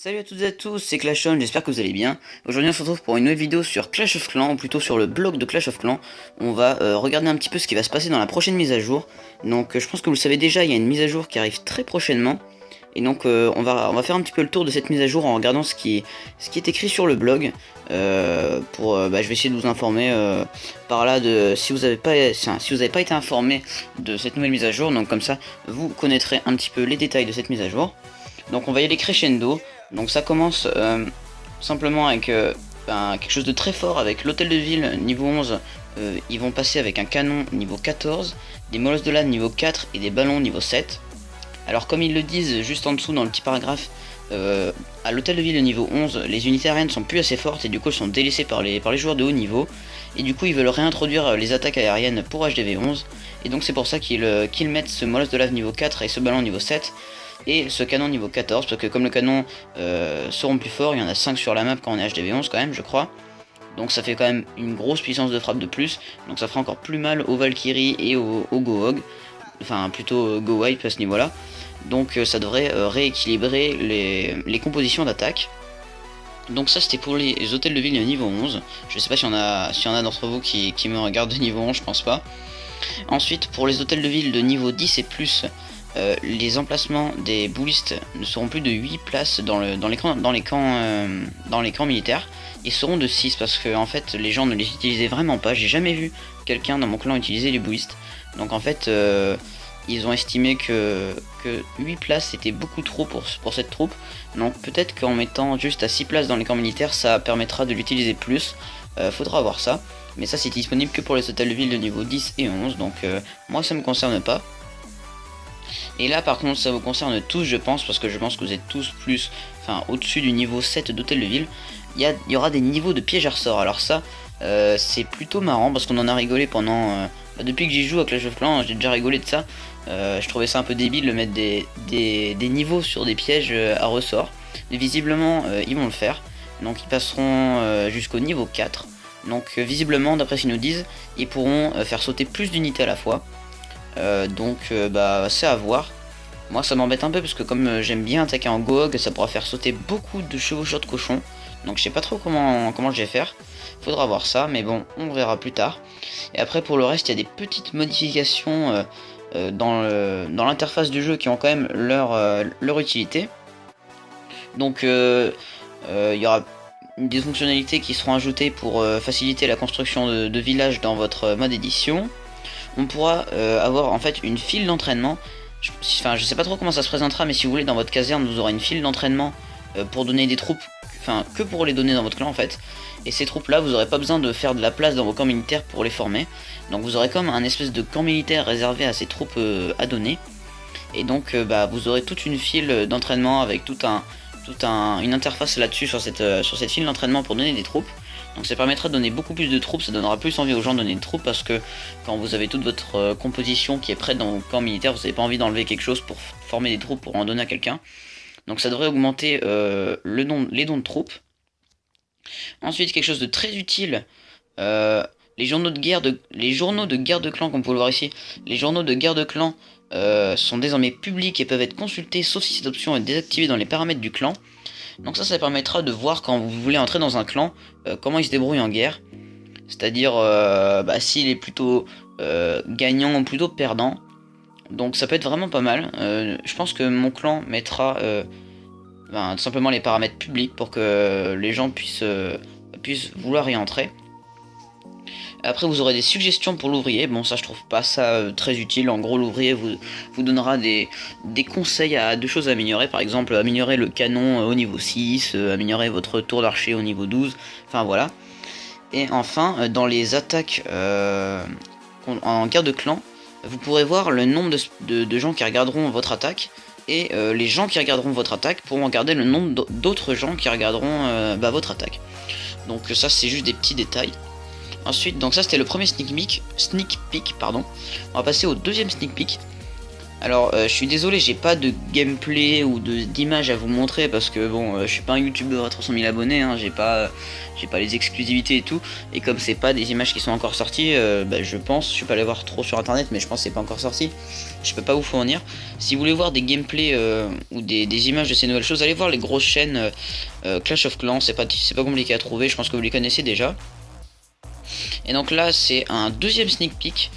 Salut à toutes et à tous, c'est Clashon, j'espère que vous allez bien. Aujourd'hui on se retrouve pour une nouvelle vidéo sur Clash of Clans, ou plutôt sur le blog de Clash of Clans. On va regarder un petit peu ce qui va se passer dans la prochaine mise à jour. Donc je pense que vous le savez déjà, il y a une mise à jour qui arrive très prochainement. Et donc on va faire un petit peu le tour de cette mise à jour en regardant ce qui est écrit sur le blog. Je vais essayer de vous informer par là de si vous n'avez pas été informé de cette nouvelle mise à jour. Donc comme ça vous connaîtrez un petit peu les détails de cette mise à jour. Donc on va y aller crescendo. Donc ça commence simplement avec quelque chose de très fort avec l'hôtel de ville niveau 11. Ils vont passer avec un canon niveau 14, des molosses de lave niveau 4 et des ballons niveau 7. Alors comme ils le disent juste en dessous dans le petit paragraphe, à l'hôtel de ville de niveau 11, les unités aériennes sont plus assez fortes et du coup elles sont délaissées par les joueurs de haut niveau. Et du coup ils veulent réintroduire les attaques aériennes pour HDV11. Et donc c'est pour ça qu'ils mettent ce molosse de lave niveau 4 et ce ballon niveau 7. Et ce canon niveau 14, parce que comme le canon seront plus forts, il y en a 5 sur la map quand on est HDV11 quand même je crois. Donc ça fait quand même une grosse puissance de frappe de plus. Donc ça fera encore plus mal aux Valkyrie et au Gohog. Enfin plutôt Go Wipe à ce niveau là. Donc ça devrait rééquilibrer les compositions d'attaque. Donc ça c'était pour les hôtels de ville de niveau 11. Je sais pas s'il y en a d'entre vous qui me regardent de niveau 11, je pense pas. Ensuite pour les hôtels de ville de niveau 10 et plus, les emplacements des boulistes ne seront plus de 8 places dans les camps militaires. Ils seront de 6 parce que en fait les gens ne les utilisaient vraiment pas. J'ai jamais vu quelqu'un dans mon clan utiliser les boulistes. Donc en fait ils ont estimé que 8 places c'était beaucoup trop pour cette troupe. Donc peut-être qu'en mettant juste à 6 places dans les camps militaires ça permettra de l'utiliser plus. Faudra voir ça. Mais ça c'est disponible que pour les hôtels de ville de niveau 10 et 11. Donc moi ça me concerne pas. Et là par contre ça vous concerne tous je pense, parce que je pense que vous êtes tous au-dessus du niveau 7 d'hôtel de ville. Il y aura des niveaux de pièges à ressort. Alors ça c'est plutôt marrant parce qu'on en a rigolé pendant... depuis que j'y joue à Clash of Clans j'ai déjà rigolé de ça. Je trouvais ça un peu débile de mettre des niveaux sur des pièges à ressort. Mais visiblement ils vont le faire. Donc ils passeront jusqu'au niveau 4. Donc visiblement d'après ce qu'ils nous disent ils pourront faire sauter plus d'unités à la fois. C'est à voir. Moi ça m'embête un peu parce que comme j'aime bien attaquer en Gohog, ça pourra faire sauter beaucoup de chevaucheurs de cochons. Donc je sais pas trop comment je vais faire. Faudra voir ça, mais bon, on verra plus tard. Et après pour le reste, il y a des petites modifications dans l'interface du jeu qui ont quand même leur utilité. Donc il y aura des fonctionnalités qui seront ajoutées pour faciliter la construction de villages dans votre mode édition. On pourra avoir en fait une file d'entraînement. Je sais pas trop comment ça se présentera, mais si vous voulez dans votre caserne vous aurez une file d'entraînement pour donner des troupes, que pour les donner dans votre clan en fait. Et ces troupes là vous n'aurez pas besoin de faire de la place dans vos camps militaires pour les former. Donc vous aurez comme un espèce de camp militaire réservé à ces troupes à donner. Et donc vous aurez toute une file d'entraînement avec une interface là-dessus sur cette file d'entraînement pour donner des troupes. Donc ça permettra de donner beaucoup plus de troupes, ça donnera plus envie aux gens de donner des troupes parce que quand vous avez toute votre composition qui est prête dans vos camps militaires, vous n'avez pas envie d'enlever quelque chose pour former des troupes pour en donner à quelqu'un. Donc ça devrait augmenter les dons de troupes. Ensuite quelque chose de très utile, les journaux de guerre de clan, comme vous pouvez le voir ici, les journaux de guerre de clan sont désormais publics et peuvent être consultés sauf si cette option est désactivée dans les paramètres du clan. Donc ça permettra de voir quand vous voulez entrer dans un clan, comment il se débrouille en guerre. C'est-à-dire s'il est plutôt gagnant ou plutôt perdant. Donc ça peut être vraiment pas mal. Je pense que mon clan mettra tout simplement les paramètres publics pour que les gens puissent vouloir y entrer. Après vous aurez des suggestions pour l'ouvrier. Bon ça je trouve pas ça très utile. En gros l'ouvrier vous donnera des conseils de choses à améliorer. Par exemple améliorer le canon au niveau 6, améliorer votre tour d'archer au niveau 12. Enfin voilà. Et enfin dans les attaques en guerre de clan, vous pourrez voir le nombre de gens qui regarderont votre attaque. Et les gens qui regarderont votre attaque pourront regarder le nombre d'autres gens qui regarderont votre attaque. Donc ça c'est juste des petits détails. Ensuite, donc ça c'était le premier sneak peek, pardon. On va passer au deuxième sneak peek. Alors, je suis désolé, j'ai pas de gameplay ou d'image à vous montrer parce que bon, je suis pas un youtubeur à 300 000 abonnés, hein, j'ai pas les exclusivités et tout. Et comme c'est pas des images qui sont encore sorties, bah, je pense, je suis pas allé voir trop sur internet, mais je pense que c'est pas encore sorti. Je peux pas vous fournir. Si vous voulez voir des gameplays ou des images de ces nouvelles choses, allez voir les grosses chaînes Clash of Clans, c'est pas compliqué à trouver, je pense que vous les connaissez déjà. Et donc là, c'est un deuxième sneak peek.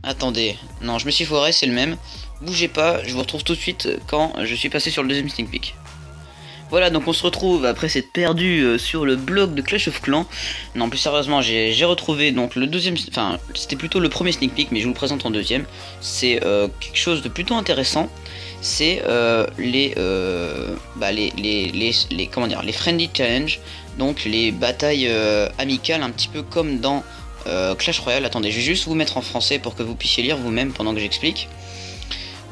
Attendez, non, je me suis foiré, c'est le même. Bougez pas, je vous retrouve tout de suite quand je suis passé sur le deuxième sneak peek. Voilà, donc on se retrouve après s'être perdu sur le blog de Clash of Clans. Non, plus sérieusement, j'ai retrouvé donc le deuxième, enfin, c'était plutôt le premier sneak peek, mais je vous le présente en deuxième. C'est quelque chose de plutôt intéressant. C'est comment dire, les friendly challenge, donc les batailles amicales, un petit peu comme dans Clash Royale. Attendez, je vais juste vous mettre en français pour que vous puissiez lire vous-même pendant que j'explique.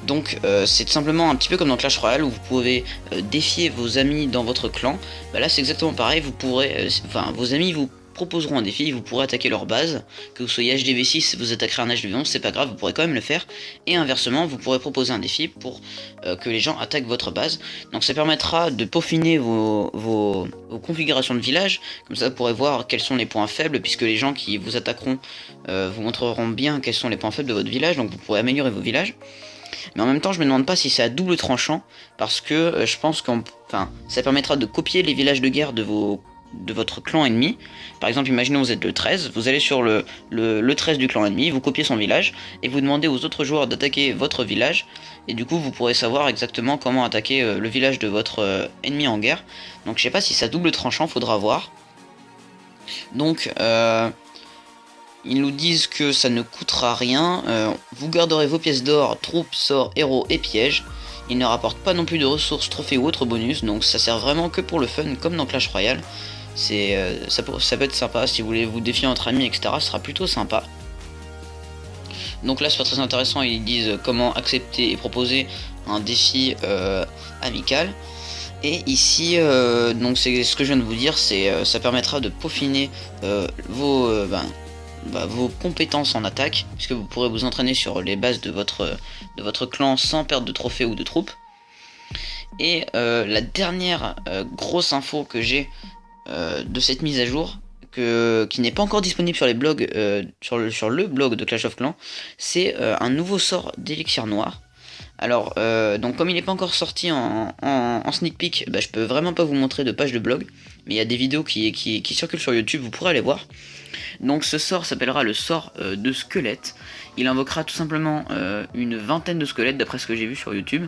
Donc c'est tout simplement un petit peu comme dans Clash Royale où vous pouvez défier vos amis dans votre clan. Bah là c'est exactement pareil, vous pourrez, vos amis vous proposeront un défi, vous pourrez attaquer leur base, que vous soyez HDV6, vous attaquerez un HDV11, c'est pas grave, vous pourrez quand même le faire, et inversement, vous pourrez proposer un défi pour que les gens attaquent votre base. Donc ça permettra de peaufiner vos configurations de village, comme ça vous pourrez voir quels sont les points faibles, puisque les gens qui vous attaqueront vous montreront bien quels sont les points faibles de votre village, donc vous pourrez améliorer vos villages. Mais en même temps, je me demande pas si c'est à double tranchant, parce que je pense que ça permettra de copier les villages de guerre de votre clan ennemi. Par exemple, imaginons vous êtes le 13, vous allez sur le 13 du clan ennemi, vous copiez son village, et vous demandez aux autres joueurs d'attaquer votre village, et du coup vous pourrez savoir exactement comment attaquer le village de votre ennemi en guerre. Donc je sais pas si c'est à double tranchant, faudra voir. Donc ils nous disent que ça ne coûtera rien, vous garderez vos pièces d'or, troupes, sorts, héros et pièges. Ils ne rapportent pas non plus de ressources, trophées ou autres bonus, donc ça sert vraiment que pour le fun, comme dans Clash Royale. Ça peut être sympa, si vous voulez vous défier entre amis, etc., ce sera plutôt sympa. Donc là c'est pas très intéressant, ils disent comment accepter et proposer un défi amical. Et ici, donc c'est ce que je viens de vous dire, ça permettra de peaufiner vos compétences en attaque, puisque vous pourrez vous entraîner sur les bases de votre clan sans perdre de trophées ou de troupes. Et la dernière grosse info que j'ai de cette mise à jour, qui n'est pas encore disponible sur les blogs, sur le blog de Clash of Clans, c'est un nouveau sort d'élixir noir. Alors, donc comme il n'est pas encore sorti en sneak peek, bah, je peux vraiment pas vous montrer de page de blog, mais il y a des vidéos qui circulent sur YouTube, vous pourrez aller voir. Donc ce sort s'appellera le sort de squelette. Il invoquera tout simplement une vingtaine de squelettes d'après ce que j'ai vu sur YouTube.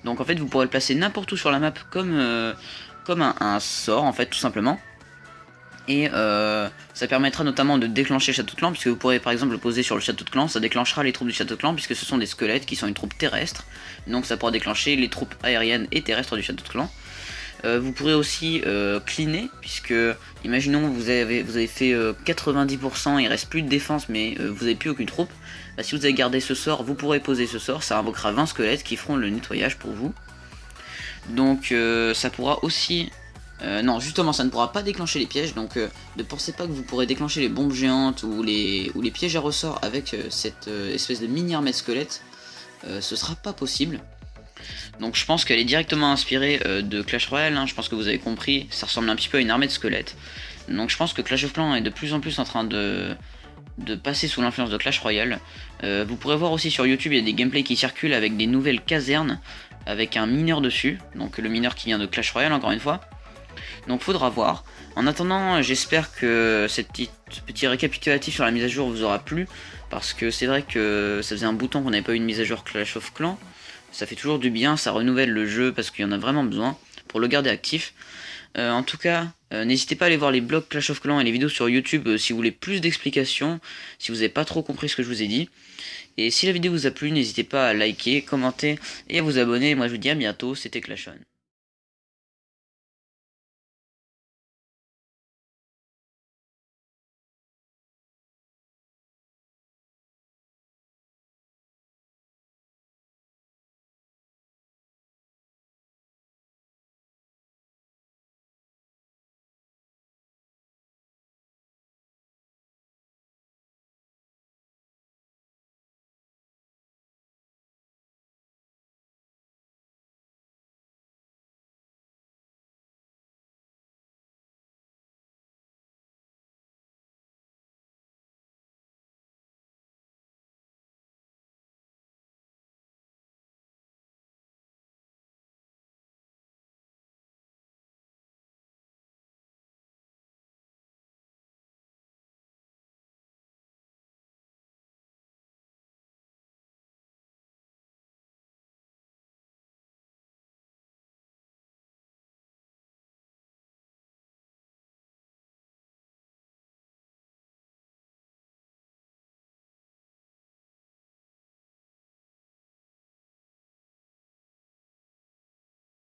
Donc en fait vous pourrez le placer n'importe où sur la map comme un sort en fait tout simplement. Et ça permettra notamment de déclencher le château de clan, puisque vous pourrez par exemple le poser sur le château de clan, ça déclenchera les troupes du château de clan, puisque ce sont des squelettes qui sont une troupe terrestre, donc ça pourra déclencher les troupes aériennes et terrestres du château de clan. Vous pourrez aussi cleaner, puisque imaginons vous avez fait 90%, il reste plus de défense mais vous n'avez plus aucune troupe. Bah, si vous avez gardé ce sort, vous pourrez poser ce sort, ça invoquera 20 squelettes qui feront le nettoyage pour vous. Donc ça pourra aussi... non, justement, ça ne pourra pas déclencher les pièges, donc ne pensez pas que vous pourrez déclencher les bombes géantes ou les pièges à ressort avec cette espèce de mini armée de squelettes. Ce sera pas possible. Donc je pense qu'elle est directement inspirée de Clash Royale, hein, je pense que vous avez compris, ça ressemble un petit peu à une armée de squelettes. Donc je pense que Clash of Clans est de plus en plus en train de passer sous l'influence de Clash Royale. Vous pourrez voir aussi sur YouTube, il y a des gameplays qui circulent avec des nouvelles casernes, avec un mineur dessus, donc le mineur qui vient de Clash Royale encore une fois. Donc faudra voir. En attendant, j'espère que cette petit récapitulatif sur la mise à jour vous aura plu, parce que c'est vrai que ça faisait un bout de temps qu'on n'avait pas eu une mise à jour Clash of Clans. Ça fait toujours du bien, ça renouvelle le jeu parce qu'il y en a vraiment besoin pour le garder actif. En tout cas, n'hésitez pas à aller voir les blogs Clash of Clans et les vidéos sur YouTube si vous voulez plus d'explications, si vous n'avez pas trop compris ce que je vous ai dit. Et si la vidéo vous a plu, n'hésitez pas à liker, commenter et à vous abonner. Moi je vous dis à bientôt, c'était Clashon.